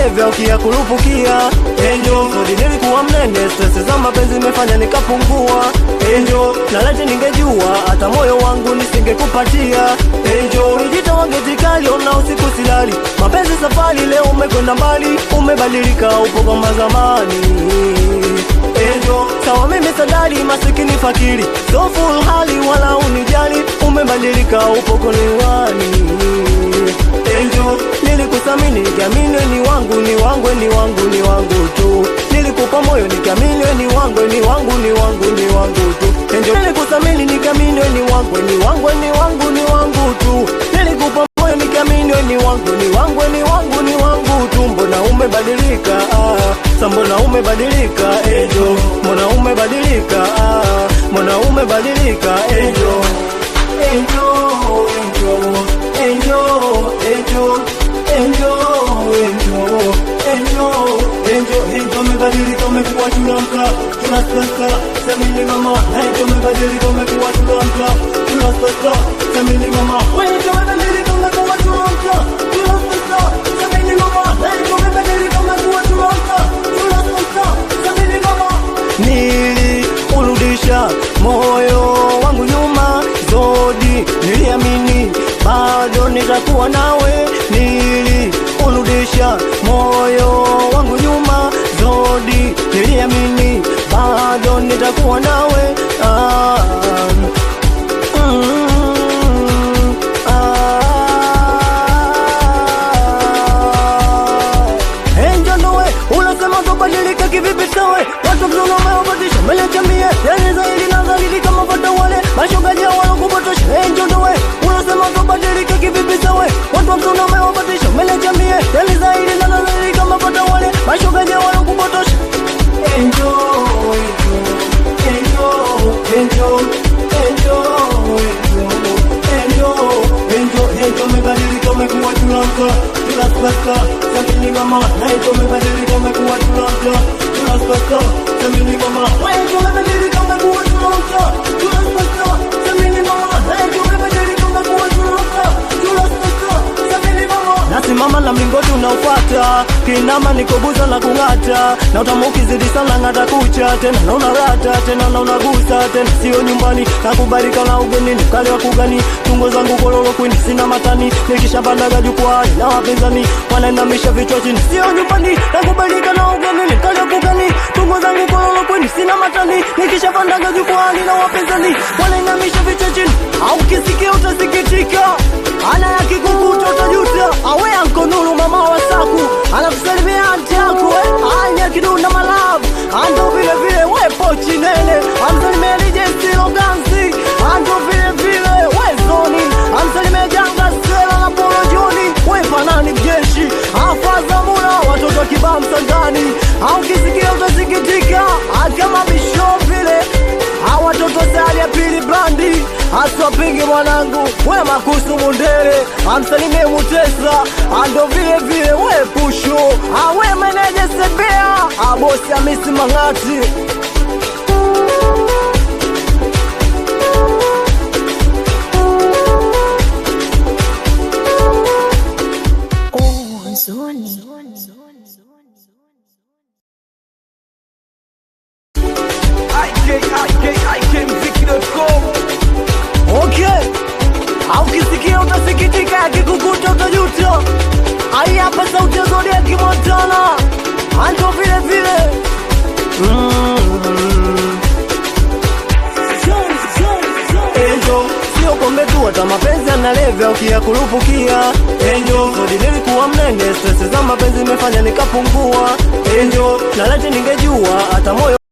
nalevya ukiyakurupukia. Enjo sodi nilikuwa mnene, stress za mapenzi imefanya nikapungua. Enjo na laiti ningejua hata moyo wangu nisingekupatia. Enjo nijita wangeti kali ona usiku silali, mapenzi safari leo umekwenda mbali, umebadilika upo kama zamani. Enjo sawa mimi sadari masikini fakiri, so full hali wala unijali, umebadilika upo koniwani. Enjo nilikusamini nikiamini ni wangu, ni wangu, ni wangu, ni wangu tu. Nilikupa moyo nikiamini ni wangu, ni wangu, ni wangu, ni wangu tu. Enjo nilikusamini nikiamini ni wangu, ni wangu, ni wangu, ni wangu tu. Nilikupa moyo nikiamini ni wangu, ni wangu, ni wangu, ni wangu tu. Mbona umebadilika mbona umebadilika Enjo, mbona umebadilika mbona umebadilika Enjo. Enjo, Enjo, Enjo, Enjo, Enjo, Enjo, Enjo, Enjo, Enjo, umebadilika umekuwa tunamka, tunasasa, semini mama. Enjo umebadilika umekuwa tunamka, tunasasa, semini mama. Enjo umebadilika umekuwa tunamka, tunasasa, semini mama. Enjo umebadilika umekuwa tunamka, tunasasa, semini mama. Niliurudisha moyo wangu nyuma, Zodi niliamini bado nitakuwa nawe. Niliurudisha moyo wangu nyuma, Zodi niliamini bado nitakuwa nawe. Enjo ndowe unasema tobadilika kivipi sawe, watu mzuna umeobadisha mbele jamii, yani zaidi na zaidi kama vata wale mashogaji wala kupotosha. Enjo ndowe unasema tobadilika kivipi sawe, watu mzuna umeobadisha mbele jamii, yani zaidi na zaidi kama vata wale mashogaji wala kupotosha. Enjo, Enjo, Enjo, Enjo, Enjo, Enjo, Enjo, umebadilika umekuwa tunamka, tunasasa, semini mama. Enjo umebadilika umekuwa tunamka, tunasasa, semini mama. Enjo umebadilika umekuwa tunamka, tunasasa, semini mama. Enjo umebadilika umekuwa tunamka, tunasasa, semini mama. Nasimama na mlingoti unaofuata, kinama nikobuza na kung'ata, na utamuki zidi sana ngata kucha, tena na unarata, tena na unagusa, tena sio nyumbani, nakubalika na ugenini, kale wa kugani, tungo zangu kololo kwini, sina matani, nikishapandaga jukwani, na wapinzani, wanainamisha vichwa chini, sio nyumbani, nakubalika na ugenini, kale wa kugani, tungo zangu kololo kwini, sina matani, nikishapandaga jukwani, na wapinzani, wanainamisha vichwa chini. Au kisikia utasikitika, ana ya kikukuta utajuta. Awe Anko Nuru mama wa Saku, anakusalimia anti yako anya kidunda malavu. Ando vile vile we pochi nene, amsalimia DJ Stilo Gansi. Ando vile vile we Zoni, amsalimia Janga Sela na Polo Joni. We Fanani Mjeshi, afaza mula watoto kibam sangani. Au kisikia utasikitika, kama bisho vile watoto sali ya pili brandi, aswa pingi mwanangu, we Makusu Mundere, amsalimie Mutesa. Ando vile vile we Pusho, we meneje Sebea, bosi Hamisi Mangati. Zoni. IK okay. Au kisikia utasikitika, akikukuta utajuta. Ai hapa sauti ya Zodi ya Kimontana. Ando vile vile Enjo sio pombe tu, hata mapenzi analevya ukiyakurupukia. Enjo Zodi nilikuwa mnene, stress za mapenzi imefanya nikapungua. Enjo na laiti ningejua hata moyo